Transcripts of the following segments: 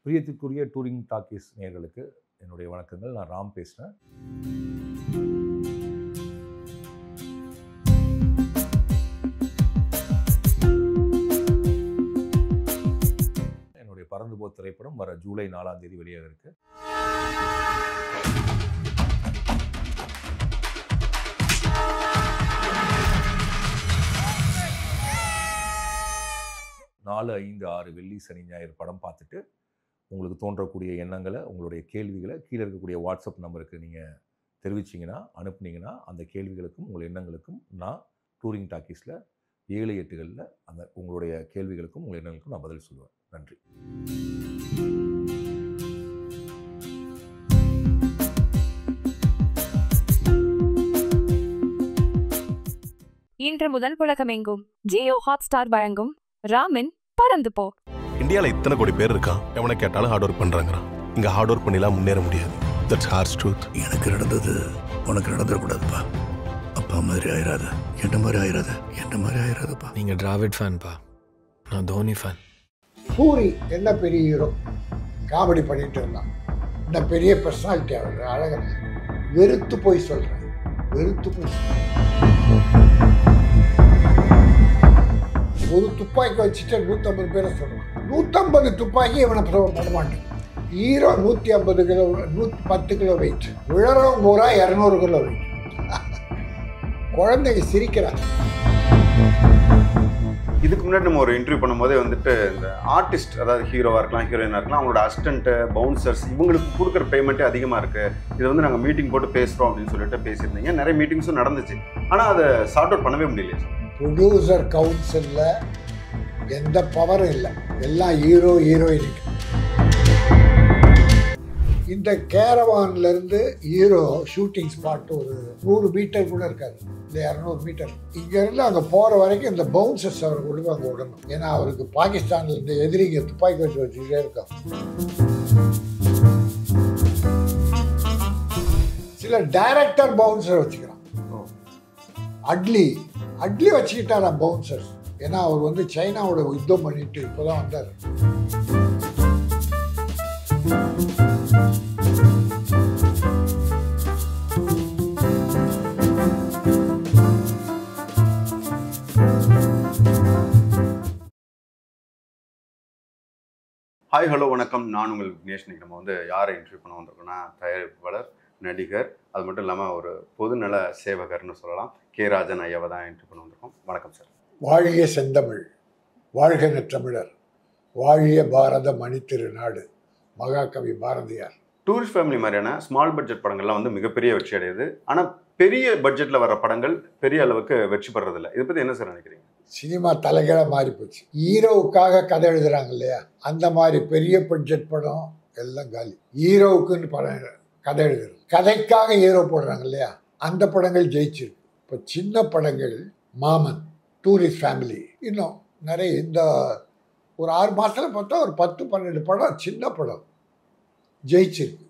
பிரியத்திற்குரிய touring talkies நேயர்களுக்கு என்னுடைய வணக்கங்கள். நான் ராம் பேசுகிறேன். என்னுடைய பறந்து போ திரைப்படம் வர ஜூலை 4ஆம் தேதி வெளியாக இருக்கு. நாலு, 5, 6 வெள்ளி, சனி, ஞாயிறு படம் பார்த்துட்டு உங்களுக்கு தோன்றக்கூடிய எண்ணங்களை, உங்களுடைய கேள்விகளை கீழே இருக்கக்கூடிய வாட்ஸ்அப் நம்பருக்கு நீங்கள் தெரிவிச்சிங்கன்னா, அனுப்புனீங்கன்னா, அந்த கேள்விகளுக்கும் உங்கள் எண்ணங்களுக்கும் நான் டூரிங் டாக்கீஸில் 7, 8களில் அந்த உங்களுடைய கேள்விகளுக்கும் உங்கள் எண்ணங்களுக்கும் நான் பதில் சொல்லுவேன். நன்றி. இன்று முதல் உலகமெங்கும் ஜியோ ஹாட்ஸ்டார் வழங்கும் ராமின் பறந்து போ. இந்தியால இத்தனை கோடி பேர் இருக்கான். எவனை கேட்டாலும் ஹார்ட் ஒர்க் பண்றாங்கறான். இங்க ஹார்ட் ஒர்க் பண்ணிலாம் முன்னேற முடியாது. That's harsh truth. எனக்கு நடந்தது உனக்கு நடந்துடக்கூடாதுப்பா. அப்பா மாதிரி ஆயிராத, என்ன மாதிரி ஆயிராதப்பா. நீங்க டிராவிட் ஃபேன் பா, நான் தோனி ஃபேன். பூரி என்ன பெரிய ஹீரோ, காமெடி பண்ணிட்டு இருந்தான். இந்த பெரிய பர்சனாலிட்டி அவர் அழகன். வெறுத்து போய் சொல்றேன். ஒரு துப்பாக்கி வச்சுட்டு 150 பேரை சொல்லுவான். 150 துப்பாக்கி இவனை பண்ணமாட்டேன். Hero 150 kilo, 110 kilo weight. விழறவங்க பூரா 200 கிலோ வெயிட். குழந்தைங்க சிரிக்கிறாங்க. இதுக்கு முன்னாடி நம்ம ஒரு இன்டர்வியூ பண்ணும்போதே வந்துட்டு இந்த ஆர்டிஸ்ட், அதாவது ஹீரோவாக இருக்கலாம், ஹீரோயினாக இருக்கலாம், அவங்களோட அசிஸ்டண்ட்டு, பவுன்சர்ஸ், இவங்களுக்கு கொடுக்குற பேமெண்ட்டே அதிகமாக இருக்குது. இதை வந்து நாங்கள் மீட்டிங் போட்டு பேசுகிறோம் அப்படின்னு சொல்லிட்டு பேசியிருந்தீங்க. நிறைய மீட்டிங்ஸும் நடந்துச்சு. ஆனால் அதை சார்ட் அவுட் பண்ணவே முடியலையே. ப்ரொடியூசர் கவுன்சிலில் எந்த பவரும் இல்லை. எல்லாம் ஹீரோயினுக்கு. இந்த கேரவான்லேருந்து ஹீரோ ஷூட்டிங் ஸ்பாட் ஒரு 100 மீட்டர் கூட இருக்காது, இல்லை 200 மீட்டர். இங்கேருந்து அங்கே போகிற வரைக்கும் இந்த பவுன்சர்ஸ் அவரை கொண்டு போய் அங்கே விடணும். ஏன்னா அவருக்கு பாகிஸ்தானில் இந்த எதிரிங்க துப்பாக்கி வச்சுக்கிட்டே இருக்கான். சில டைரக்டர் பவுன்சர் வச்சுக்கிறான். அட்லி வச்சுக்கிட்டாரா பவுன்சர். ஏன்னா அவர் வந்து சைனாவோட யுத்தம் பண்ணிட்டு இப்போதான் வந்தார். ஹாய், ஹலோ, வணக்கம். நான் உங்கள் விக்னேஷ். இன்னைக்கு நம்ம வந்து யாரை இன்டர்வியூ பண்ண வந்திருக்கோம்னா, தயாரிப்பாளர், நடிகர், அது மட்டும் இல்லாமல் ஒரு பொதுநல சேவகர்னு சொல்லலாம், கே. ராஜன் ஐயாவை தான் இன்டர்வியூ பண்ண வந்திருக்கோம். வணக்கம் சார். வாழிய செந்தமிழ், வாழ்க நற்றமிழர், வாழிய பாரத மணித்திரு நாடு, மகாகவி பாரதியார். டூரிஸ்ட் ஃபேமிலி மாதிரியான ஸ்மால் பட்ஜெட் படங்கள்லாம் வந்து மிகப்பெரிய வெற்றி அடையுது. ஆனால் பெரிய பட்ஜெட்டில் வர படங்கள் பெரிய அளவுக்கு வெற்றி பெறதில்லை. இதை பற்றி என்ன சார் நினைக்கிறீங்க? சினிமா தலைகீழாக மாறி போச்சு. ஹீரோவுக்காக கதை எழுதுறாங்க இல்லையா, அந்த மாதிரி பெரிய பட்ஜெட் படம் எல்லாம் காலி. ஹீரோவுக்குன்னு படம் கதை எழுதுறது, கதைக்காக ஹீரோ போடுறாங்க இல்லையா, அந்த படங்கள் ஜெயிச்சிருக்கு. இப்போ சின்ன படங்கள், மாமன், டூரிஸ்ட் ஃபேமிலி, இன்னும் நிறைய இந்த ஒரு 6 மாதத்தில் பார்த்தா ஒரு 10-12 படம் சின்ன படம் ஜெயிச்சிருக்கு.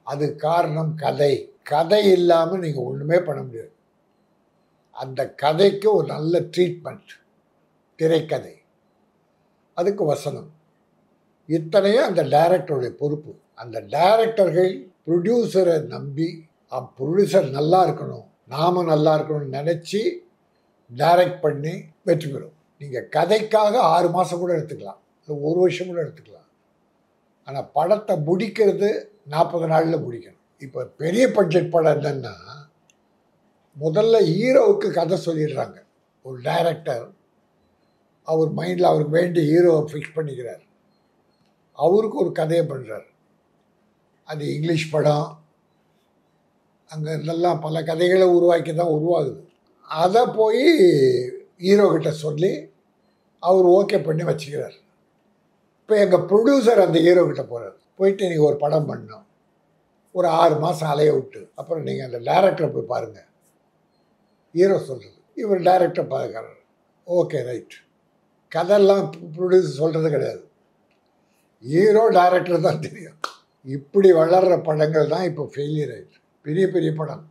அது காரணம் கதை இல்லாமல் நீங்கள் ஒன்றுமே பண்ண முடியாது. அந்த கதைக்கு ஒரு நல்ல ட்ரீட்மெண்ட், திரைக்கதை, அதுக்கு வசனம், இத்தனையும் அந்த டைரக்டருடைய பொறுப்பு. அந்த டைரக்டர்கள் ப்ரொடியூசரை நம்பி, ப்ரொடியூசர் நல்லா இருக்கணும், நாம நல்லா இருக்கணும்னு நினச்சி டைரக்ட் பண்ணி வெற்றி பெறும். நீங்கள் கதைக்காக 6 மாதம் கூட எடுத்துக்கலாம், இல்லை 1 வருஷம் கூட எடுத்துக்கலாம். ஆனால் படத்தை முடிக்கிறது 40 நாளில் முடிக்கணும். இப்போ பெரிய பட்ஜெட் படம் என்னென்னா, முதல்ல ஹீரோவுக்கு கதை சொல்லிடுறாங்க. ஒரு டைரக்டர் அவர் மைண்டில் அவருக்கு வேண்டிய ஹீரோவை ஃபிக்ஸ் பண்ணிக்கிறார். அவருக்கு ஒரு கதையை பண்ணுறார். அது இங்கிலீஷ் படம், அங்கே இதெல்லாம் பல கதைகளை உருவாக்கி தான் உருவாகுது. அதை போய் ஹீரோக்கிட்ட சொல்லி அவர் ஓகே பண்ணி வச்சுக்கிறார். இப்போ எங்கள் ப்ரொடியூசர் அந்த ஹீரோக்கிட்ட போகிறார். போயிட்டு நீங்கள் ஒரு படம் பண்ணணும், ஒரு 6 மாதம் அலைய விட்டு, அப்புறம் நீங்கள் அந்த டைரக்டரை போய் பாருங்கள். ஹீரோ சொல்கிறது, இவர் டைரக்டர் பார்க்குறாரு. Okay, right. கதையெல்லாம் ப்ரொடியூசர் சொல்கிறது கிடையாது, ஹீரோ டைரக்டர் தான் தெரியும். இப்படி வளர்கிற படங்கள் தான் இப்போ ஃபெயிலியர் ஆகிடுச்சு. பெரிய படம்,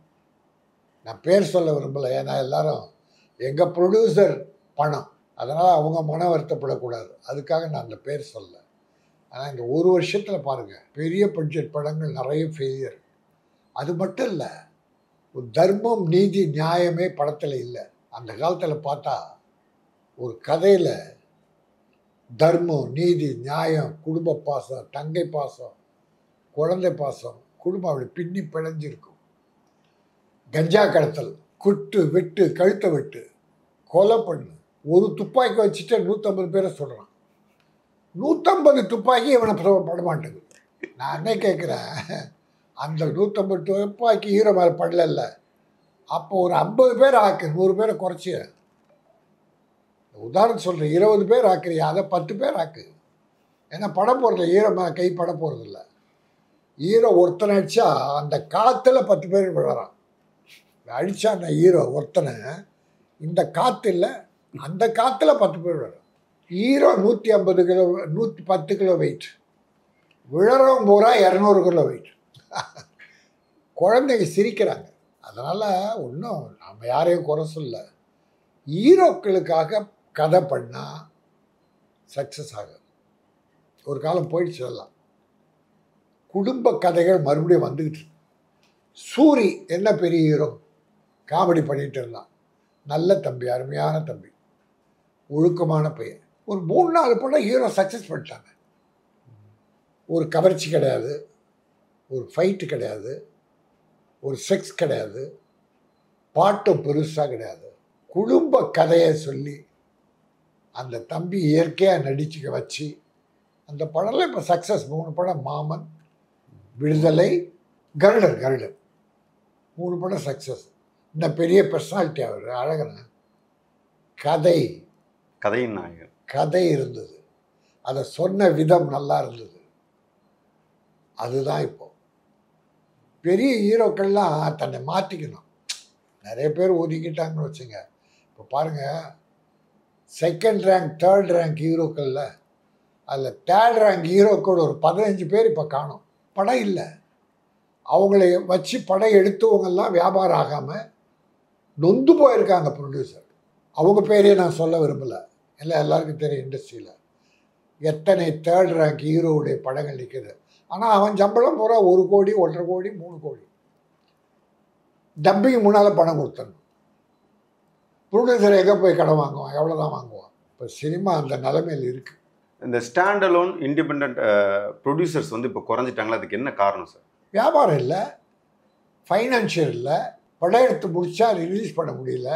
நான் பேர் சொல்ல விரும்பலை, ஏன்னா எல்லாரும் எங்கள் ப்ரொடியூசர் பணம், அதனால் அவங்க மன வருத்தப்படக்கூடாது, அதுக்காக நான் அந்த பேர் சொல்ல. ஆனால் இந்த ஒரு வருஷத்தில் பாருங்கள் பெரிய பட்ஜெட் படங்கள் நிறைய ஃபெயிலியர். அது மட்டும் இல்லை, ஒரு தர்மம் நீதி நியாயமே படத்தில் இல்லை. அந்த காலத்தில் பார்த்தா ஒரு கதையில் தர்மம் நீதி நியாயம் குடும்ப பாசம் தங்கை பாசம் குழந்தை பாசம் குடும்பம் அப்படி பின்னி பிணைஞ்சிருக்கும். கஞ்சா கடத்தல், குட்டு வெட்டு கழுத்தை வெட்டு கொலை பண்ணு, ஒரு துப்பாக்கி வச்சுட்டு 150 பேரை சொல்கிறான். 150 துப்பாக்கி இவனை பட மாட்டேங்குது. நான் என்ன கேட்குறேன், அந்த 150 துப்பாக்கி ஹீரோ மேலே படல. அப்போ ஒரு 50 பேர் ஆக்கு, 100 பேரை குறைச்சி. உதாரணம் சொல்கிறேன், 20 பேர் ஆக்குறியா, அதை 10 பேர் ஆக்கு. ஏன்னா படம் போகிறதில்ல, ஹீரோ மேலே கை பட போகிறதில்ல. ஹீரோ ஒருத்தனை அடித்தா அந்த காற்றுல 10 பேர் விழறான். அடித்தா அந்த ஹீரோ ஒருத்தனை இந்த காற்று இல்லை, அந்த காற்றுல 10 பேர் விழறான். ஹீரோ 150 கிலோ 110 கிலோ வெயிட், விழறவன் பூரா 200 கிலோ வெயிட். குழந்தைங்க சிரிக்கிறாங்க. அதனால் ஒன்றும் நம்ம யாரையும் குறை சொல்ல. ஹீரோக்களுக்காக கதை பண்ணால் சக்ஸஸ் ஆகாது. ஒரு காலம் போயிடுச்சு எல்லாம். குடும்ப கதைகள் மறுபடியும் வந்துக்கிட்டு இருக்கு. சூரி என்ன பெரிய ஹீரோ, காமெடி பண்ணிகிட்டு இருந்தான். நல்ல தம்பி, அருமையான தம்பி, ஒழுக்கமான பையன். ஒரு 3-4 படம் ஹீரோ சக்ஸஸ் பண்ணிட்டாங்க. ஒரு கவர்ச்சி கிடையாது, ஒரு ஃபைட்டு கிடையாது, ஒரு செக்ஸ் கிடையாது, பாட்டு பெருசாக கிடையாது. குடும்ப கதையை சொல்லி அந்த தம்பி இயற்கையாக நடிச்சுக்க வச்சு அந்த படம்லாம் இப்போ சக்ஸஸ். 3 படம், மாமன், விடுதலை, கருடன் 3 படம் சக்ஸஸ். இந்த பெரிய பர்சனாலிட்டி அவர், அழகன கதையின் நாயகன். கதை இருந்தது, அதை சொன்ன விதம் நல்லா இருந்தது. அதுதான் இப்போ பெரிய ஹீரோக்கள்லாம் தன்னை மாற்றிக்கணும். நிறைய பேர் ஒதுக்கிட்டாங்கன்னு வச்சுங்க. இப்போ பாருங்கள், 2nd ரேங்க் 3rd ரேங்க் ஹீரோக்களில் அதில் 3rd ரேங்க் ஹீரோக்கள் ஒரு 15 பேர் இப்போ காணும். படம் இல்லை, அவங்கள வச்சு படம் எடுத்தவங்கெல்லாம் வியாபாரம் ஆகாமல் நொந்து போயிருக்காங்க ப்ரொடியூசர். அவங்க பேரையே நான் சொல்ல விரும்பலை, எல்லாம் எல்லாருக்கும் தெரியும். இண்டஸ்ட்ரியில் எத்தனை 3rd ரேங்க் ஹீரோவுடைய படங்கள் நிற்குது. ஆனால் அவன் சம்பளம் பூரா 1 கோடி 1.5 கோடி 3 கோடி. டப்பிங் முன்னால் பணம் கொடுத்தணும். ப்ரொடியூசர் எங்கே போய் கடன் வாங்குவான், எவ்வளோ தான் வாங்குவான். இப்போ சினிமா அந்த நிலைமையில் இருக்குது. இந்த ஸ்டாண்ட் அலோன் இண்டிபெண்ட் ப்ரொடியூசர்ஸ் வந்து இப்போ குறைஞ்சிட்டாங்களா? அதுக்கு என்ன காரணம் சார்? வியாபாரம் இல்லை, ஃபைனான்ஷியல் இல்லை. படம் எடுத்து முடித்தா ரிலீஸ் பண்ண முடியல.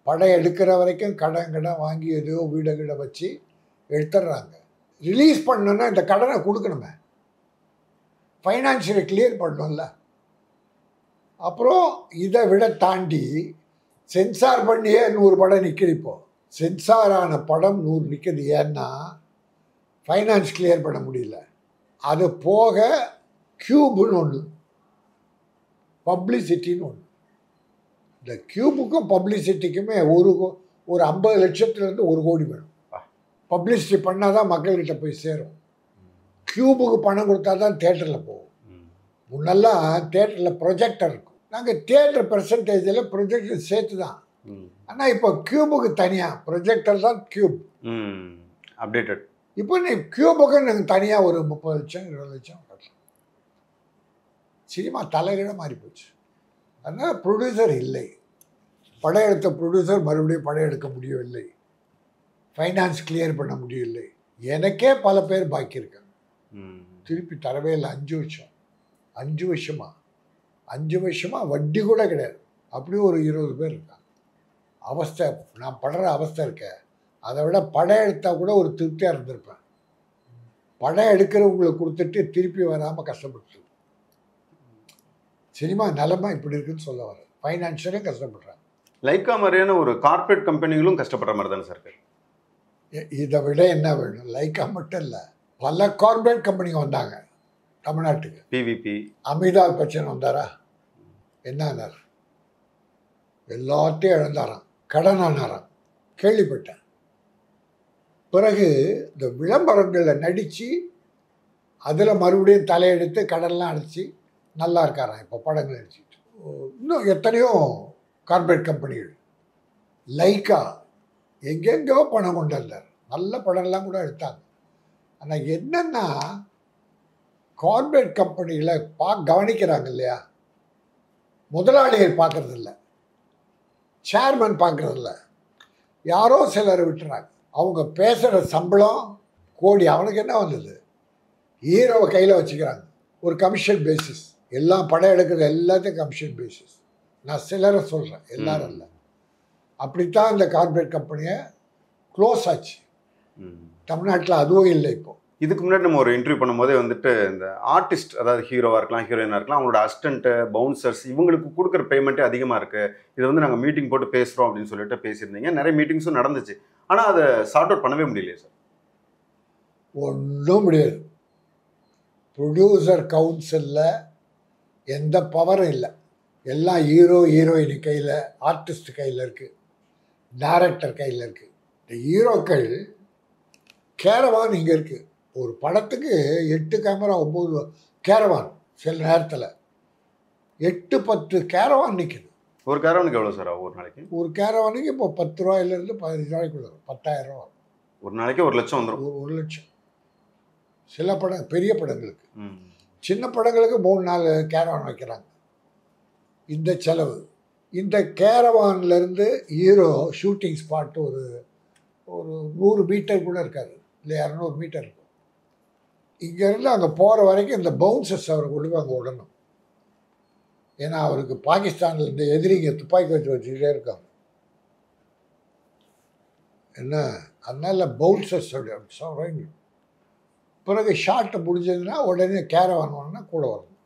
படம் எடுக்கிற வரைக்கும் கடன் வாங்கி எதையோ வீடை வச்சு எடுத்துடுறாங்க. ரிலீஸ் பண்ணணுன்னா இந்த கடனை கொடுக்கணுமே, ஃபைனான்ஷியலை கிளியர் பண்ணணும்ல. அப்புறம் இதை விட தாண்டி சென்சார் பண்ணியே 100 படம் நிற்கிது. இப்போது சென்சாரான படம் 100 நிற்கிது. ஏன்னா ஃபைனான்ஸ் கிளியர் பண்ண முடியல. அது போக கியூப்னு ஒன்று, பப்ளிசிட்டின்னு ஒன்று. இந்த கியூபுக்கும் பப்ளிசிட்டிக்குமே ஒரு 50 லட்சத்துலேருந்து 1 கோடி வேணும். பப்ளிசிட்டி பண்ணால் தான் மக்கள்கிட்ட போய் சேரும். கியூபுக்கு பணம் கொடுத்தா தான் தேட்டரில் போகும். முன்னெல்லாம் தேட்டரில் ப்ரொஜெக்டர் இருக்கும். நாங்கள் தேட்டர் பெர்சன்டேஜில் ப்ரொஜெக்டர் சேர்த்து தான். ஆனால் இப்போ கியூபுக்கு தனியாக ப்ரொஜெக்டர் தான் கியூப் அப்டேட்டட். இப்போ நீ கியூபுக்கு நாங்கள் தனியாக ஒரு 30 லட்சம் 20 லட்சம் கட்டலாம். சினிமா தலைகீழ மாறி போச்சு. அதனால் ப்ரொடியூசர் இல்லை. படம் எடுத்த ப்ரொடியூசர் மறுபடியும் படம் எடுக்க முடியவில்லை. ஃபைனான்ஸ் கிளியர் பண்ண முடியவில்லை. எனக்கே பல பேர் பாக்கி இருக்காங்க, திருப்பி தரவே இல்லை. 5 வருஷமாக வட்டி கூட கிடையாது. அப்படியே ஒரு 20 பேர் இருக்காங்க. அவஸ்தை, நான் படுற அவஸ்தை இருக்கேன். அதை விட படம் எடுத்தால் கூட ஒரு திருப்தியாக இருந்திருப்பேன். படம் எடுக்கிறவங்களுக்கு கொடுத்துட்டு திருப்பி வராமல் கஷ்டப்பட்டு சினிமா நிலைமை இப்படி இருக்குன்னு சொல்ல வரேன். ஃபைனான்ஷியலும் கஷ்டப்படுறாங்க. லைக்கா மாதிரியான ஒரு கார்ப்பரேட் கம்பெனிகளும் கஷ்டப்படுற மாதிரி தானே சார்? இதை விட என்ன வேணும்? லைக்கா மட்டும் இல்லை, பல கார்ப்பரேட் கம்பெனிங்க வந்தாங்க தமிழ்நாட்டுக்கு. பிவிபி, அமிதாப் பச்சன் வந்தாரா? என்ன ஆனார்? எல்லாத்தையும் இழந்தாராம், கடன் ஆனாராம், கேள்விப்பட்டேன். பிறகு இந்த விளம்பரங்களில் நடித்து அதில் மறுபடியும் தலையெடுத்து கடன்லாம் அடித்து நல்லா இருக்காராம். இப்போ படங்கள் நடிச்சிட்டு. இன்னும் எத்தனையோ கார்ப்பரேட் கம்பெனிகள். லைக்கா எங்கெங்கோ பணம் கொண்டு வந்தார். நல்ல படம்லாம் கூட எடுத்தாங்க. ஆனால் என்னென்னா கார்ப்பரேட் கம்பெனிகளை கவனிக்கிறாங்க இல்லையா, முதலாளிகள் பார்க்குறதில்ல, சேர்மன் பார்க்குறதில்ல, யாரோ சிலரை விட்டுறாங்க. அவங்க பேசுகிற சம்பளம் கோடி, அவனுக்கு என்ன வந்தது? ஹீரோவை கையில் வச்சுக்கிறாங்க. ஒரு கமிஷன் பேசிஸ், எல்லாம் படம் எடுக்கிறது எல்லாத்தையும் கமிஷன் பேசிஸ். நான் சிலரை சொல்கிறேன், எல்லாரும் இல்லை. அப்படித்தான் இந்த கார்ப்பரேட் கம்பெனியை க்ளோஸ் ஆச்சு. தமிழ்நாட்டில் அதுவும் இல்லை. இப்போ இதுக்கு முன்னாடி நம்ம ஒரு இன்டர்வியூ பண்ணும்போதே வந்துட்டு இந்த ஆர்டிஸ்ட், அதாவது ஹீரோவாக இருக்கலாம், ஹீரோயினாக இருக்கலாம், அவங்களோட அசிஸ்டன்ட்டு, பவுன்சர்ஸ் இவங்களுக்கு கொடுக்குற பேமெண்ட்டே அதிகமாக இருக்குது, இதை வந்து நாங்கள் மீட்டிங் போட்டு பேசுகிறோம் அப்படின்னு சொல்லிட்டு பேசியிருந்தீங்க. நிறைய மீட்டிங்ஸும் நடந்துச்சு. ஆனால் அதை சார்ட் அவுட் பண்ணவே முடியலையே சார்? ஒன்றும் முடியாது. ப்ரொடியூசர் கவுன்சிலில் எந்த பவரும் இல்லை. எல்லாம் ஹீரோயின் கையில், ஆர்டிஸ்ட் கையில் இருக்குது, டைரக்டர் கையில் இருக்குது. இந்த ஹீரோக்கள் கேரவான் இங்கே இருக்குது. ஒரு படத்துக்கு 8 கேமரா 9 கேரவான், சில நேரத்தில் 8-10 கேரவான் நிற்குது. ஒரு கேரவானுக்கு எவ்வளோ சார் ஆகும் ஒரு நாளைக்கு? ஒரு கேரவானுக்கு இப்போ 10 ரூபாயிலேருந்து 15 ரூபாய்க்குள்ள வரும். 10,000 ரூபா ஒரு நாளைக்கு. 1 லட்சம் வந்துடும். 1 லட்சம் சில படம், பெரிய படங்களுக்கு. சின்ன படங்களுக்கு 3-4 கேரவான் வைக்கிறாங்க. இந்த செலவு. இந்த கேரவான்லேருந்து ஹீரோ ஷூட்டிங் ஸ்பாட் ஒரு 100 மீட்டர் கூட இருக்காது, இல்லை 200 மீட்டர் இருக்கும். இங்கேருந்து அங்கே போகிற வரைக்கும் இந்த பவுன்சர்ஸ் அவரை கொண்டு போய் அங்கே விடணும். ஏன்னா அவருக்கு பாகிஸ்தானில் இந்த எதிரிங்க துப்பாக்கி வச்சுக்கிட்டே இருக்காங்க. என்ன, அதனால பவுன்சர்ஸ் அப்படி பிறகு ஷார்ட்டை முடிஞ்சதுன்னா உடனே கேரவான் ஒன்றுனா கூட வரணும்.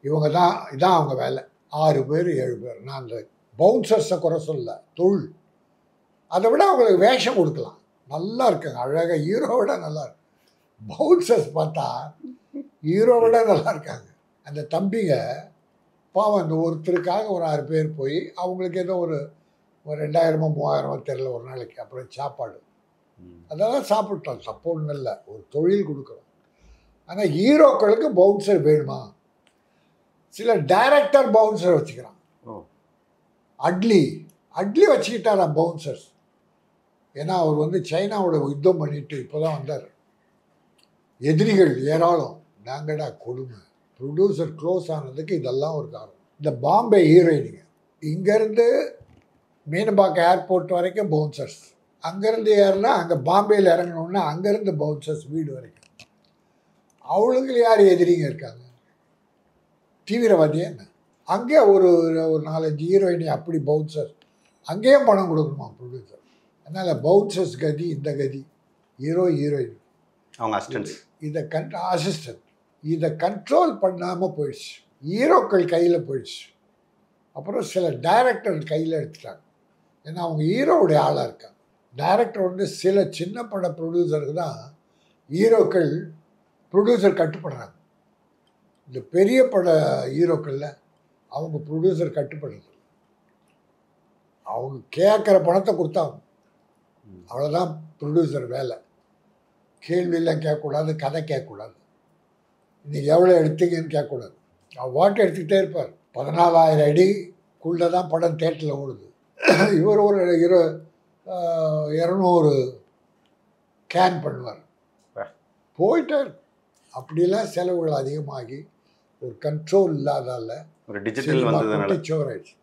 இவங்க தான், இதான் அவங்க வேலை. 6 பேர் 7 பேர். நான் அந்த பவுன்சர்ஸை குறை சொல்ல, தொழில். அதை விட அவங்களுக்கு வேஷம் கொடுக்கலாம், நல்லா இருக்காங்க, அழகாக, ஹீரோவிட நல்லா இருக்கு. பவுன்சர்ஸ் பார்த்தா ஹீரோவிட நல்லா இருக்காங்க. அந்த தம்பிங்க பாவம், அந்த ஒருத்தருக்காக ஒரு 6 பேர் போய் அவங்களுக்கு ஏதோ ஒரு 2000-3000 தெரியல ஒரு நாளைக்கு. அப்புறம் சாப்பாடு அதெல்லாம் சாப்பிட்டோம், தப்பு ஒன்றும் இல்லை, ஒரு தொழில் கொடுக்குறோம். ஆனால் ஹீரோக்களுக்கு பவுன்சர் வேணுமா? சில டைரக்டர் பவுன்சர் வச்சுக்கிறான். அட்லி வச்சுக்கிட்டாரா பவுன்சர்ஸ்? ஏன்னா அவர் வந்து சைனாவோட யுத்தம் பண்ணிட்டு இப்போ தான் வந்தார். எதிரிகள் ஏராளம். நாங்கடா கொடுமை. ப்ரொடியூசர் க்ளோஸ் ஆனதுக்கு இதெல்லாம் ஒரு காரணம். இந்த பாம்பே ஹீரோயினிங்க இங்கேருந்து மீனம்பாக்கம் ஏர்போர்ட் வரைக்கும் பவுன்சர்ஸ், அங்கேருந்து ஏறினா அங்கே பாம்பேயில் இறங்கணுன்னா அங்கேருந்து பவுன்சர்ஸ் வீடு வரைக்கும். அவளுக்கு யார் எதிரிங்க இருக்காங்க? தீவிரவாதியே என்ன? அங்கே ஒரு 4-5 ஹீரோயினி அப்படி பவுன்சர்ஸ், அங்கேயும் பணம் கொடுக்கணுமா ப்ரொடியூசர்? அதனால் பவுன்சர்ஸ் கதி இந்த கதி. ஹீரோயின் அவங்க அசிஸ்டன்ட், இதை கண்ட்ரோல் பண்ணாமல் போயிடுச்சு. ஹீரோக்கள் கையில் போயிடுச்சு. அப்புறம் சில டைரக்டர் கையில் எடுத்துட்டாங்க. ஏன்னா அவங்க ஹீரோவுடைய ஆளாக இருக்காங்க. டைரக்டர் வந்து சில சின்ன பட ப்ரொடியூசருக்கு தான் ஹீரோக்கள் ப்ரொடியூசர் கட்டுப்படுறாங்க. இந்த பெரிய பட ஹீரோக்களில் அவங்க ப்ரொடியூசர் கட்டுப்படுறது. அவங்க கேட்குற பணத்தை கொடுத்தாங்க, அவ்வளோதான் ப்ரொடியூசர் வேலை. கேள்வியெல்லாம் கேட்கக்கூடாது, கதை கேட்கக்கூடாது, இன்றைக்கி எவ்வளோ எடுத்தீங்கன்னு கேட்கக்கூடாது. அவர் வாட்டை எடுத்துக்கிட்டே இருப்பார். 14,000 அடிக்குள்ளே தான் படம் தேட்டரில் ஓடுது. இவர் ஒரு 200 கேன் பண்ணுவார், போயிட்டார். அப்படிலாம் செலவுகள் அதிகமாகி ஒரு கண்ட்ரோல் இல்லாதால ஒரு டிஜிட்டல் வந்ததுனால சோராயிடுச்சு.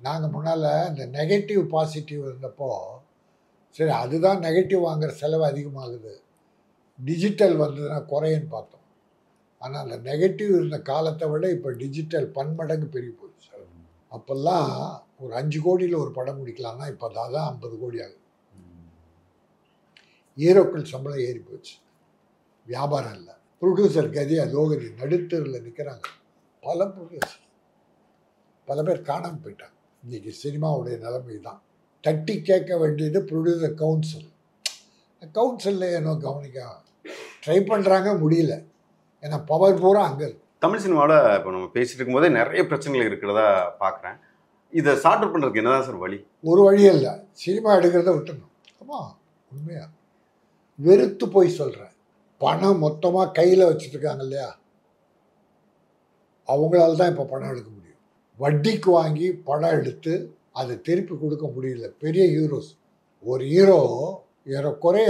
நாங்கள் முன்னால் இந்த நெகட்டிவ் பாசிட்டிவ் இருந்தப்போ சரி அதுதான் நெகட்டிவ் வாங்குகிற செலவு அதிகமாகுது, டிஜிட்டல் வந்ததுன்னா குறையன்னு பார்த்தோம். ஆனால் அந்த நெகட்டிவ் இருந்த காலத்தை விட இப்போ டிஜிட்டல் பன்மடங்கு பெரிய போச்சு. அப்போல்லாம் ஒரு 5 கோடியில் ஒரு படம் முடிக்கலாம்னா இப்போ அதான் 50 கோடி ஆகுது. ஹீரோக்கள் சம்பளம் ஏறி போச்சு, வியாபாரம் இல்லை. ப்ரொடியூசர் கதி அதோகதி, நடுத்தரில் நிற்கிறாங்க. பல ப்ரொடியூசர், பல பேர் காணாமல் போயிட்டாங்க. இன்றைக்கி சினிமாவுடைய நிலைமை தான். தட்டி கேட்க வேண்டியது ப்ரொடியூசர் கவுன்சில். கவுன்சிலில் ஏன்னோ கவனிக்க ட்ரை பண்ணுறாங்க, முடியல. ஏன்னா பவர் பூரா அங்கே இருக்கு. தமிழ் சினிமாவில் இப்போ நம்ம பேசிட்டு இருக்கும்போதே நிறைய பிரச்சனைகள் இருக்கிறதா பார்க்குறேன். இதை சார்ட் அவுட் பண்ணுறதுக்கு என்னதான் சார் வழி? ஒரு வழியே இல்லை, சினிமா எடுக்கிறத விட்டுணும். ஆமாம், உண்மையாக வெறுத்து போய் சொல்கிறேன். பணம் மொத்தமாக கையில் வச்சுருக்காங்க இல்லையா, அவங்களால தான் இப்போ பணம் எடுக்க முடியும். வட்டிக்கு வாங்கி படம் எடுத்து அதை திருப்பி கொடுக்க முடியல. பெரிய ஹீரோஸ், ஒரு ஹீரோ ஏறக்குறைய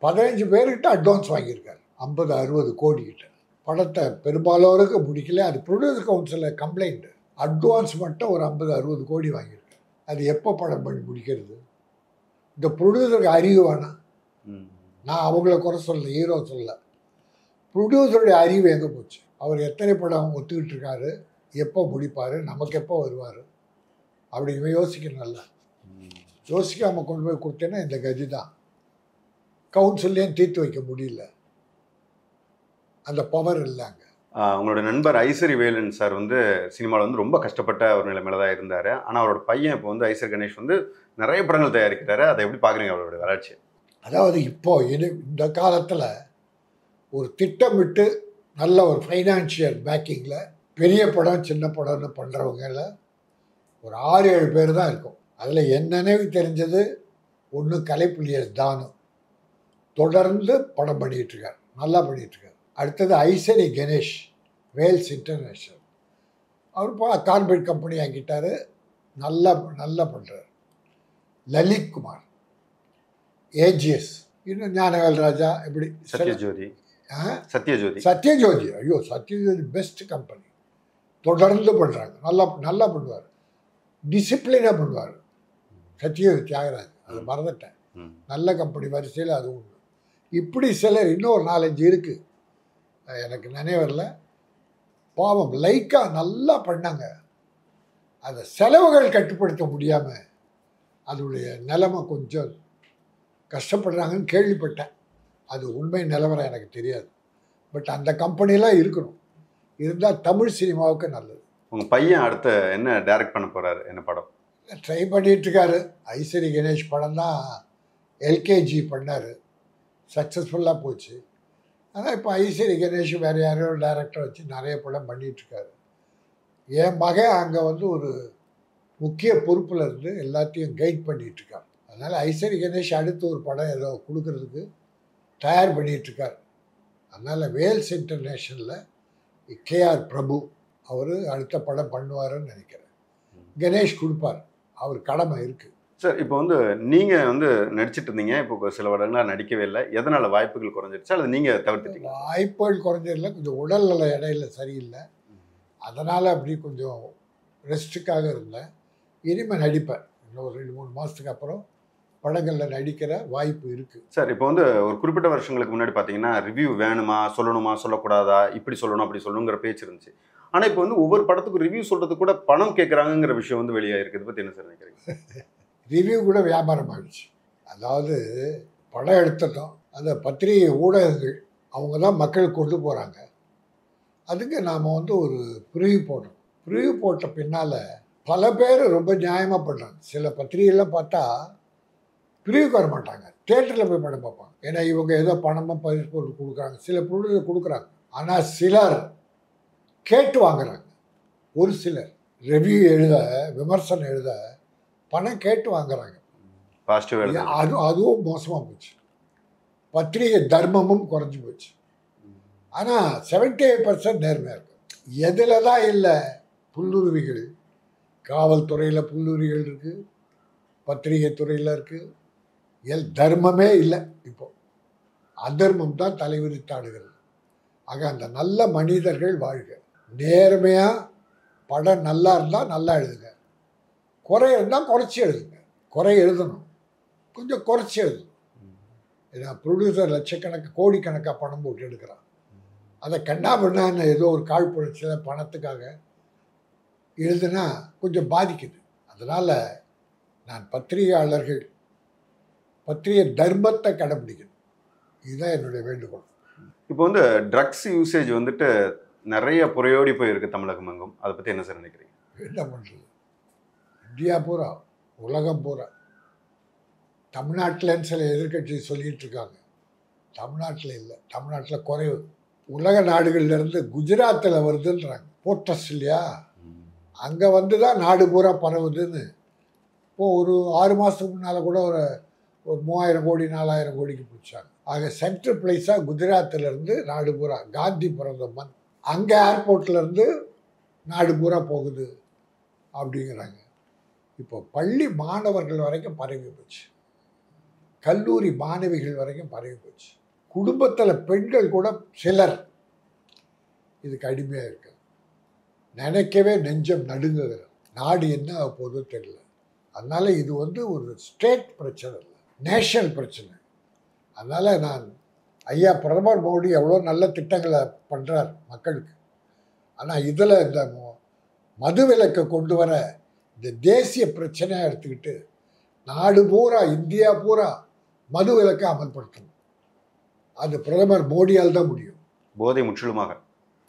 15 பேர்கிட்ட அட்வான்ஸ் வாங்கியிருக்காரு 50-60 கோடிக்கிட்ட. படத்தை பெரும்பாலோருக்கு முடிக்கல. அது ப்ரொடியூசர் கவுன்சிலில் கம்ப்ளைண்ட். அட்வான்ஸ் மட்டும் ஒரு 50-60 கோடி வாங்கியிருக்காரு. அது எப்போ படம் பண்ணி முடிக்கிறது? இந்த ப்ரொடியூசருக்கு அறிவு வேணாம். நான் அவங்கள குறை சொல்ல, ஹீரோ சொல்ல. ப்ரொடியூசருடைய அறிவு எங்கே போச்சு? அவர் எத்தனை படம் ஒத்துக்கிட்டு இருக்காரு, எப்போ முடிப்பார், நமக்கு எப்போ வருவார் அப்படிங்கிற யோசிக்கணும்ல. யோசிக்காமல் கொண்டு போய் கொடுத்தேன்னா இந்த கதி தான். கவுன்சில்லையும் தீர்த்து வைக்க முடியல, அந்த பவர் இல்லைங்க. உங்களோட நண்பர் ஐசரி வேலன் சார் வந்து சினிமாவில் வந்து ரொம்ப கஷ்டப்பட்ட ஒரு நிலைமையில தான் இருந்தார். ஆனால் அவரோட பையன் இப்போ வந்து ஐசரி கணேஷ் வந்து நிறைய படங்கள் தயாரிக்கிறாரு. அதை எப்படி பார்க்குறீங்க அவரோட வளர்ச்சி? அதாவது இப்போ இந்த காலத்தில் ஒரு திட்டமிட்டு நல்ல ஒரு ஃபைனான்ஷியல் பேக்கிங்கில் பெரிய படம் சின்ன படம்னு பண்ணுறவங்கள ஒரு 6-7 பேர் தான் இருக்கும். அதில் என் நினைவு தெரிஞ்சது ஒன்று கலைப்புலியர் தானு, தொடர்ந்து படம் பண்ணிகிட்ருக்கார், நல்லா பண்ணிகிட்ருக்கார். அடுத்தது ஐசரி கணேஷ், வேல்ஸ் இன்டர்நேஷ்னல். அவர் இப்போ கார்பரேட் கம்பெனி ஆக்கிட்டார், நல்லா நல்லா பண்ணுறார். லலித் குமார், ஏஜிஎஸ், இன்னும் ஞானவேல் ராஜா, இப்படி சத்யஜோதி. ஐயோ சத்யஜோதி பெஸ்ட் கம்பெனி, தொடர்ந்து பண்ணுறாங்க. நல்லா நல்லா பண்ணுவார், டிசிப்ளினாக பண்ணுவார். சத்யஜோதி தியாகராஜ், அதை மறந்துட்டேன். நல்ல கம்பெனி வரிசையில் அது உண்டு. இப்படி சிலர் இன்னொரு 4-5 இருக்குது, எனக்கு நினைவரில். பாவம் லைக்கா நல்லா பண்ணாங்க. அதை செலவுகள் கட்டுப்படுத்த முடியாமல் அதோடைய நிலைமை கொஞ்சம் கஷ்டப்படுறாங்கன்னு கேள்விப்பட்டேன். அது உண்மை நிலவரம் எனக்கு தெரியாது. பட் அந்த கம்பெனிலாம் இருக்கணும், இருந்தால் தமிழ் சினிமாவுக்கு நல்லது. உங்கள் பையன் அடுத்த என்ன டைரக்ட் பண்ண போகிறாரு, என்ன படம் ட்ரை பண்ணிகிட்ருக்காரு? ஐசரி கணேஷ் படம் தான் எல்கேஜி பண்ணார், சக்ஸஸ்ஃபுல்லாக போச்சு. ஆனால் இப்போ ஐசரி கணேஷ் வேறு யாரையோ டைரக்டர் வச்சு நிறைய படம் பண்ணிகிட்ருக்காரு. என் மகன் அங்கே வந்து ஒரு முக்கிய பொறுப்பில் இருந்து எல்லாத்தையும் கைட் பண்ணிகிட்ருக்கார். அதனால் ஐசரி கணேஷ் அடுத்து ஒரு படம் ஏதோ கொடுக்கறதுக்கு தயார் பண்ணிகிட்ருக்கார். அதனால் வேல்ஸ் இன்டர்நேஷ்னலில் கேஆர் பிரபு அவர் அடுத்த படம் பண்ணுவாருன்னு நினைக்கிறேன். கணேஷ் கொடுப்பார், அவர் கடமை இருக்குது. சார் இப்போ வந்து நீங்கள் வந்து நடிச்சிட்டு இருந்தீங்க, இப்போ சில வருடங்களாக நடிக்கவே இல்லை. எதனால் வாய்ப்புகள் குறைஞ்சிருச்சு அல்லது நீங்கள் தவிர்த்துட்டீங்க? வாய்ப்புகள் குறைஞ்சதில்லை, கொஞ்சம் உடல்நல இடையில சரியில்லை, அதனால் அப்படி கொஞ்சம் ரெஸ்ட்டுக்காக இருந்தேன். இனிமேல் நடிப்பேன். இன்னும் ஒரு 2-3 மாதத்துக்கு அப்புறம் படங்களில் நடிக்கிற வாய்ப்பு இருக்குது. சார் இப்போ வந்து ஒரு குறிப்பிட்ட வருஷங்களுக்கு முன்னாடி பார்த்தீங்கன்னா ரிவ்யூ வேணுமா, சொல்லணுமா, சொல்லக்கூடாதா, இப்படி சொல்லணும் அப்படி சொல்லணுங்கிற பேச்சு இருந்துச்சு. ஆனால் இப்போ வந்து ஒவ்வொரு படத்துக்கும் ரிவ்யூ சொல்கிறது கூட பணம் கேட்குறாங்கிற விஷயம் வந்து வெளியாகிருக்கு. இதை பற்றி என்ன சார் நினைக்கிறீங்க? ரிவ்யூ கூட வியாபாரம் ஆகிடுச்சு. அதாவது படம் எடுத்துட்டோம், அந்த பத்திரிகை ஊடகங்கள் அவங்க தான் மக்களுக்கு கொண்டு போகிறாங்க. அதுக்கு நாம் வந்து ஒரு ப்ரிவ்யூ போடணும். ப்ரிவ்யூ போட்ட பின்னால் பல பேர் ரொம்ப நியாயமாக பண்ணுறாங்க. சில பத்திரிகைலாம் பார்த்தா ப்ரிவ்யூக்கு வர மாட்டாங்க, தியேட்டரில் போய் படம் பார்ப்பாங்க. ஏன்னா இவங்க ஏதோ பணமாக பரிசு பொருள் கொடுக்குறாங்க, சில பொருள் கொடுக்குறாங்க. ஆனால் சிலர் கேட்டு வாங்குறாங்க. ஒரு சிலர் ரிவ்யூ எழுத, விமர்சனம் எழுத பணம் கேட்டு வாங்குறாங்க. அதுவும் மோசமாக போச்சு. பத்திரிகை தர்மமும் குறைஞ்சி போச்சு. ஆனால் 78% நேர்மையாக இருக்கு. எதில் தான் இல்லை? புல்லுருவிகள், காவல்துறையில் புல்லுருவிகள் இருக்குது, பத்திரிகை துறையில் இருக்குது. தர்மமே இல்லை. இப்போ அதர்மம் தான் தலைவிரித்தாடுகிறது. ஆக அந்த நல்ல மனிதர்கள் வாழ்க. நேர்மையாக படம் நல்லா இருந்தால் நல்லா எழுதுங்க, குறை இருந்தால் குறைச்சி எழுதுங்க. குறை எழுதணும், கொஞ்சம் குறைச்சி எழுதணும். ஏன்னா ப்ரொடியூசர் லட்சக்கணக்கு கோடிக்கணக்காக பணம் போட்டு எடுக்கிறான். அதை கண்ணா பண்ணான்னு ஏதோ ஒரு காழ்ப்புணர்ச்சியில் பணத்துக்காக எழுதுனா கொஞ்சம் பாதிக்குது. அதனால் நான் பத்திரிகையாளர்கள் பத்திரிகை தர்மத்தை கடைபிடிக்கணும், இதுதான் என்னுடைய வேண்டுகோள். இப்போ வந்து ட்ரக்ஸ் யூசேஜ் வந்துட்டு நிறைய புறையோடி போயிருக்கு தமிழகம் எங்கும். அதை பற்றி என்ன சார் நினைக்கிறீங்க? என்ன பண்ணுறது? இந்தியா பூரா, உலகம் பூரா. தமிழ்நாட்டில்னு சில எதிர்கட்சி சொல்லிகிட்டு இருக்காங்க, தமிழ்நாட்டில் இல்லை, தமிழ்நாட்டில் குறைவு. உலக நாடுகள்லேருந்து குஜராத்தில் வருதுன்றாங்க. போர்ட்டஸ் இல்லையா, அங்கே வந்து தான் நாடு பூரா பரவுதுன்னு. இப்போது ஒரு 6 மாதத்துக்கு முன்னால் கூட ஒரு 3000 கோடி 4000 கோடிக்கு பிடிச்சாங்க. ஆக சென்ட்ரல் பிளேஸாக குஜராத்திலேருந்து நாடு பூரா, காந்தி பிறந்த மண், அங்கே ஏர்போர்ட்லேருந்து நாடு பூரா போகுது அப்படிங்கிறாங்க. இப்போ பள்ளி மாணவர்கள் வரைக்கும் பரவி போச்சு. கல்லூரி மாணவிகள் வரைக்கும் பரவி போச்சு. குடும்பத்தில் பெண்கள் கூட சிலர் இதுக்கு அடிமையாக இருக்காங்க. நினைக்கவே நெஞ்சம் நடுங்குகிறது. நாடு என்ன ஆக போதோ தெரியல. அதனால் இது ஒரு ஸ்டேட் பிரச்சனை இல்லை, நேஷனல் பிரச்சனை. அதனால் நான் ஐயா பிரதமர் மோடி எவ்வளோ நல்ல திட்டங்களை பண்ணுறார் மக்களுக்கு. ஆனால் இதில் இந்த மதுவிலக்கை கொண்டு வர இந்த தேசிய பிரச்சனையாக எடுத்துக்கிட்டு நாடு பூரா, இந்தியா பூரா மதுவிலக்கை அமல்படுத்தணும். அது பிரதமர் மோடியால் தான் முடியும். போதை முற்றிலுமாக.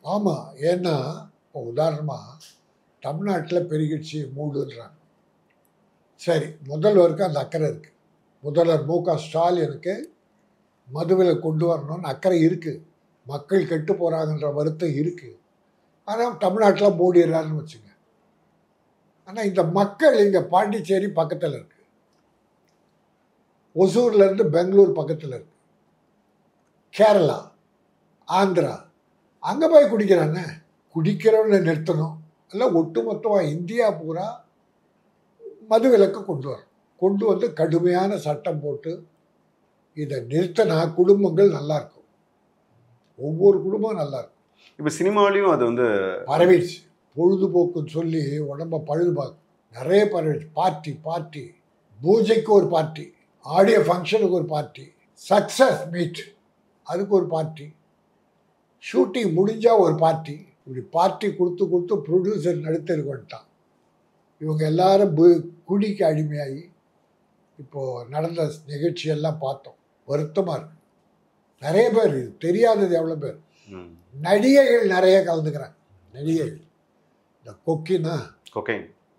ஆமாம். ஏன்னா இப்போ உதாரணமாக தமிழ்நாட்டில் பெருகிடுச்சு மூடுன்றாங்க. சரி, முதல்வருக்கு அந்த அக்கறை இருக்குது. முதல்வர் மு.க. ஸ்டாலினுக்கு மதுவிலக்கு கொண்டு வரணும்னு அக்கறை இருக்குது. மக்கள் கெட்டு போகிறாங்கன்ற வருத்தம் இருக்குது. ஆனால் தமிழ்நாட்டில் மூடிடுறாருன்னு வச்சுங்க. ஆனால் இந்த மக்கள் இங்கே பாண்டிச்சேரி பக்கத்தில் இருக்குது, ஒசூர்லேருந்து பெங்களூர் பக்கத்தில் இருக்குது, கேரளா, ஆந்திரா, அங்கே போய் குடிக்கிறாங்க. குடிக்கிறவனை நிறுத்தணும். இல்லை ஒட்டுமொத்தமாக இந்தியா பூரா மதுவிலக்கு கொண்டு வரணும். கொண்டு வந்து கடுமையான சட்டம் போட்டு இதை நிறுத்தினா குடும்பங்கள் நல்லாயிருக்கும். ஒவ்வொரு குடும்பம் நல்லாயிருக்கும். இப்போ சினிமாலையும் அது பரவிடுச்சு. பொழுதுபோக்குன்னு சொல்லி உடம்ப பழுதுபாக்கு நிறைய பரவிடுச்சு. பார்ட்டி, பூஜைக்கு ஒரு பார்ட்டி, ஆடியோ ஃபங்க்ஷனுக்கு ஒரு பார்ட்டி, சக்ஸஸ் மீட் அதுக்கு ஒரு பார்ட்டி, ஷூட்டிங் முடிஞ்சால் ஒரு பார்ட்டி. இப்படி பார்ட்டி கொடுத்து ப்ரொடியூசர் நடுத்தருக்கு வந்துட்டான். இவங்க எல்லாரும் குடிக்கு அடிமையாகி இப்போது நடந்த நிகழ்ச்சியெல்லாம் பார்த்தோம். வருத்தமாக இருக்கு. நிறைய பேர், இது தெரியாதது எவ்வளோ பேர். நடிகைகள் நிறைய கலந்துக்கிறாங்க. நடிகைகள் இந்த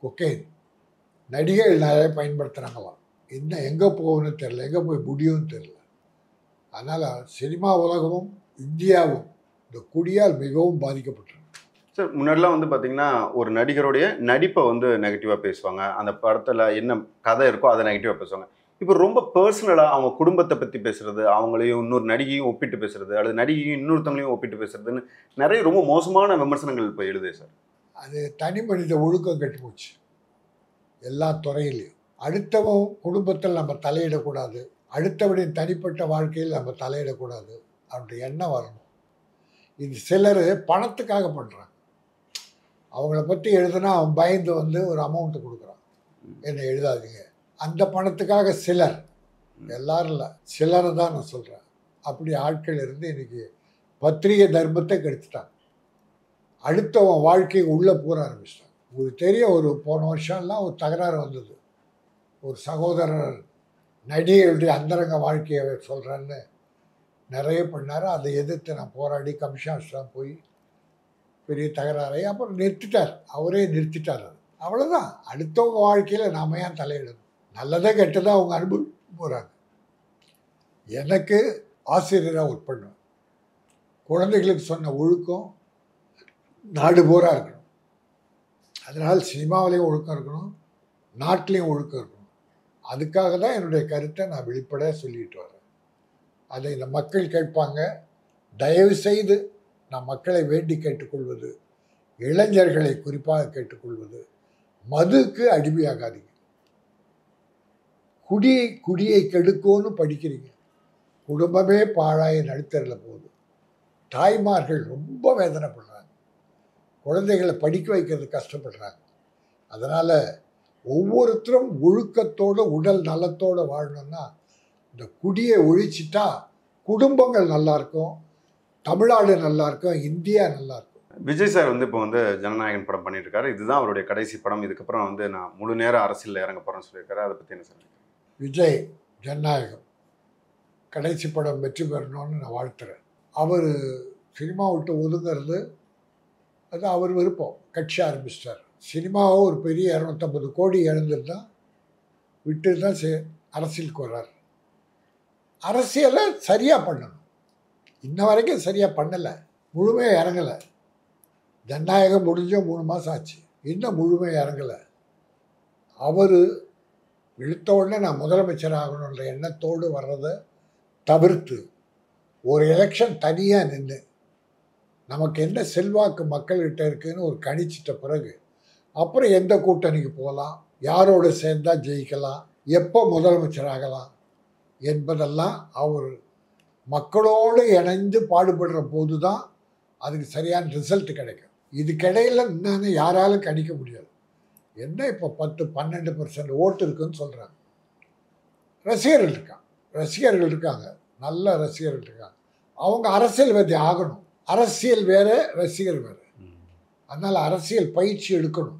கொக்கைன் நடிகைகள் நிறைய பயன்படுத்துகிறாங்களாம். இன்னும் எங்கே போகணும்னு தெரில, எங்கே போய் முடியும்னு தெரில. அதனால் சினிமா உலகமும் இந்தியாவும் இந்த குடியால் மிகவும் பாதிக்கப்பட்டிருக்கு. சார், முன்னாடிலாம் பார்த்தீங்கன்னா ஒரு நடிகருடைய நடிப்பை நெகட்டிவாக பேசுவாங்க. அந்த படத்தில் என்ன கதை இருக்கோ அதை நெகட்டிவாக பேசுவாங்க. இப்போ ரொம்ப பர்சனலாக அவங்க குடும்பத்தை பற்றி பேசுகிறது, அவங்களையும் இன்னொரு நடிகையும் ஒப்பிட்டு பேசுகிறது, அல்லது நடிகையும் இன்னொருத்தவங்களையும் ஒப்பிட்டு பேசுறதுன்னு நிறைய ரொம்ப மோசமான விமர்சனங்கள் இப்போ எழுதே சார். அது தனி மனித ஒழுக்கம் கெட்டு போச்சு எல்லா துறையிலையும். அடுத்தவன் குடும்பத்தில் நம்ம தலையிடக்கூடாது, அடுத்தவனின் தனிப்பட்ட வாழ்க்கையில் நம்ம தலையிடக்கூடாது அப்படி எண்ணம் வரணும். இது சிலர் பணத்துக்காக பண்ணுறாங்க. அவங்கள பற்றி எழுதுனா அவன் பயந்து ஒரு அமௌண்ட்டு கொடுக்குறான், என்னை எழுதாதீங்க. அந்த பணத்துக்காக சிலர், எல்லாரும் இல்லை, சிலரை தான் நான் சொல்கிறேன், அப்படி ஆட்கள் இருந்து இன்றைக்கி பத்திரிகை தர்மத்தை கெடுத்துட்டாங்க. அடுத்தவன் வாழ்க்கையை உள்ளே பூர ஆரம்பிச்சிட்டாங்க. உங்களுக்கு தெரியும், போன வருஷம்லாம் ஒரு தகராறு வந்தது. ஒரு சகோதரர் நடிகையுடைய அந்தரங்க வாழ்க்கையை சொல்கிறேன்னு நிறைய பண்ணார். அதை எதிர்த்து நான் போராடி கமிஷனர்ஸ்லாம் போய் பெரிய தகராறை அப்புறம் நிறுத்திட்டார். அவரே நிறுத்திட்டார். அது அவ்வளோதான். அடுத்தவங்க வாழ்க்கையில் நாம் ஏன் தலையிடணும்? நல்லதே கெட்டதாக அவங்க அனுபவிச்சு போகிறாங்க. எனக்கு ஆசிரியராக ஒர்க் பண்ணுவேன். குழந்தைகளுக்கு சொன்ன ஒழுக்கம் நாடு பூரா இருக்கணும். அதனால் சினிமாவிலையும் ஒழுக்கம் இருக்கணும், நாட்டிலையும் ஒழுக்கம் இருக்கணும். அதுக்காக தான் என்னுடைய கருத்தை நான் வெளிப்படையாக சொல்லிட்டு வரேன். அதை இந்த மக்கள் கேட்பாங்க. தயவு செய்து நான் மக்களை வேண்டி கேட்டுக்கொள்வது, இளைஞர்களை குறிப்பாக கேட்டுக்கொள்வது, மதுக்கு அடிமையாகாதீங்க. குடியை கெடுக்கோன்னு படிக்கிறீங்க, குடும்பமே பாழாய நடுத்தரில் போகுது. தாய்மார்கள் ரொம்ப வேதனைப்படுறாங்க, குழந்தைகளை படிக்க வைக்கிறது கஷ்டப்படுறாங்க. அதனால் ஒவ்வொருத்தரும் ஒழுக்கத்தோடு உடல் நலத்தோடு வாழணும்னா இந்த குடியை ஒழிச்சிட்டா குடும்பங்கள் நல்லாயிருக்கும், தமிழ்நாடு நல்லாயிருக்கும், இந்தியா நல்லாயிருக்கும். விஜய் சார் இப்போ ஜனநாயகன் படம் பண்ணிட்டு இருக்காரு. இதுதான் அவருடைய கடைசி படம். இதுக்கப்புறம் நான் முழு நேரம் அரசியலில் இறங்க போகிறேன்னு சொல்லியிருக்காரு. அதை பற்றி என்ன சொல்லுங்கள்? விஜய் ஜனநாயகம் கடைசி படம் வெற்றி பெறணும்னு நான் வாழ்த்துறேன். அவர் சினிமா விட்டு ஒதுங்கிறது அது அவர் விருப்பம். கட்சி ஆரம்பிச்சிட்டார். சினிமாவை ஒரு பெரிய 250 கோடி இழந்துருந்தான் விட்டு தான் அரசியலுக்கு வர்றார். அரசியலை சரியாக பண்ணணும். இன்ன வரைக்கும் சரியாக பண்ணலை, முழுமையாக இறங்கலை. ஜனநாயகம் முடிஞ்சோம் 3 மாதம் ஆச்சு, இன்னும் முழுமையாக இறங்கலை. அவர் இழுத்த உடனே நான் முதலமைச்சர் ஆகணுன்ற எண்ணத்தோடு வர்றதை தவிர்த்து ஒரு எலெக்ஷன் தனியாக நின்று நமக்கு என்ன செல்வாக்கு மக்கள்கிட்ட இருக்குதுன்னு ஒரு கணிச்சிட்ட பிறகு அப்புறம் எந்த கூட்டணிக்கு போகலாம், யாரோடு சேர்ந்தால் ஜெயிக்கலாம், எப்போ முதலமைச்சர் ஆகலாம், என்பதெல்லாம் அவர் மக்களோடு இணைந்து பாடுபடுற போது தான் அதுக்கு சரியான ரிசல்ட் கிடைக்கும். இதுக்கிடையில் என்னன்னு யாராலும் கணிக்க முடியாது. என்ன இப்போ 10-12% ஓட்டு இருக்குன்னு சொல்கிறாங்க. ரசிகர்கள் இருக்காங்க, நல்ல ரசிகர்கள் இருக்காங்க. அவங்க அரசியல்வாதி ஆகணும். அரசியல் வேறு, ரசிகர் வேறு. அதனால் அரசியல் பயிற்சி எடுக்கணும்.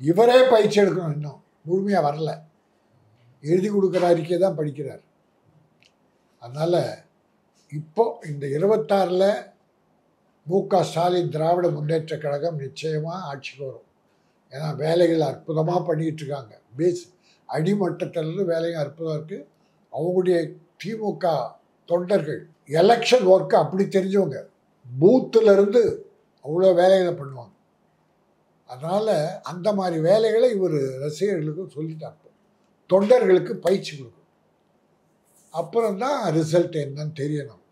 இவரே பயிற்சி எடுக்கணும். இன்னும் முழுமையாக வரல. எழுதி கொடுக்குற அறிக்கை தான் படிக்கிறார். அதனால் இப்போ இந்த 26ல் மு.க. ஸ்டாலின் திராவிட முன்னேற்ற கழகம் நிச்சயமாக ஆட்சிக்கு வரும். ஏன்னா வேலைகள் அற்புதமாக பண்ணிகிட்ருக்காங்க. அடிமட்டத்திலிருந்து வேலைகள் அற்புதமாக இருக்குது. அவங்களுடைய திமுக தொண்டர்கள் எலெக்ஷன் ஒர்க்கு அப்படி தெரிஞ்சவங்க, பூத்துலேருந்து அவ்வளோ வேலைகளை பண்ணுவாங்க. அதனால் அந்த மாதிரி வேலைகளை இவர் ரசிகர்களுக்கு சொல்லிட்டார். தொண்டர்களுக்கு பயிற்சி கொடுக்கணும். அப்புறம்தான் ரிசல்ட் என்னன்னு தெரியணும்.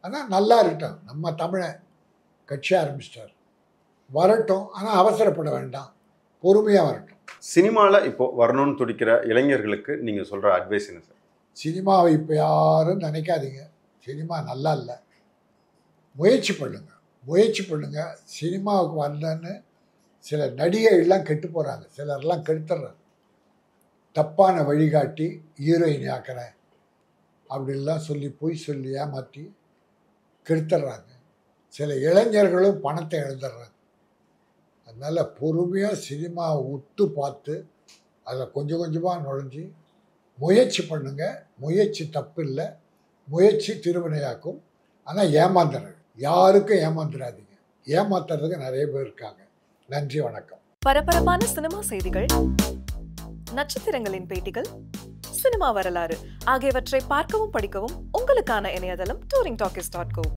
ஆனால் நல்லா இருக்கட்டும். நம்ம தமிழன் கட்சி ஆரம்பிச்சிட்டார், வரட்டும். ஆனால் அவசரப்பட வேண்டாம், பொறுமையாக வரட்டும். சினிமாவில் இப்போ வரணும்னு துடிக்கிற இளைஞர்களுக்கு நீங்கள் சொல்கிற அட்வைஸ் என்ன சார்? சினிமாவை இப்போ யாரும் நினைக்காதீங்க. சினிமா நல்லா இல்லை. முயற்சி பண்ணுங்கள். சினிமாவுக்கு வரலன்னு சில நடிகைகள்லாம் கெட்டு போகிறாங்க. சிலர்லாம் கெடுத்துட்றாங்க. தப்பான வழிகாட்டி ஹீரோயினி ஆக்கிறேன் அப்படின்லாம் சொல்லி பொய் சொல்லி ஏமாற்றி கெடுத்துட்றாங்க. சில இளைஞர்களும் பணத்தை எழுந்துடுறாங்க. அதனால் பொறுமையாக சினிமாவை உத்து பார்த்து அதில் கொஞ்சம் கொஞ்சமாக நுழைஞ்சி முயற்சி பண்ணுங்கள். முயற்சி தப்பு இல்லை, முயற்சி திருவினையாக்கும். ஆனால் ஏமாந்துடுறாங்க. யாருக்கும் ஏமாந்துடாதீங்க. ஏமாத்துறதுக்கு நிறைய பேர் இருக்காங்க. நன்றி, வணக்கம். பரபரப்பான சினிமா செய்திகள், நட்சத்திரங்களின் பேட்டிகள், சினிமா வரலாறு ஆகியவற்றை பார்க்கவும் படிக்கவும் உங்களுக்கான இணையதளம் touringtalkies.co.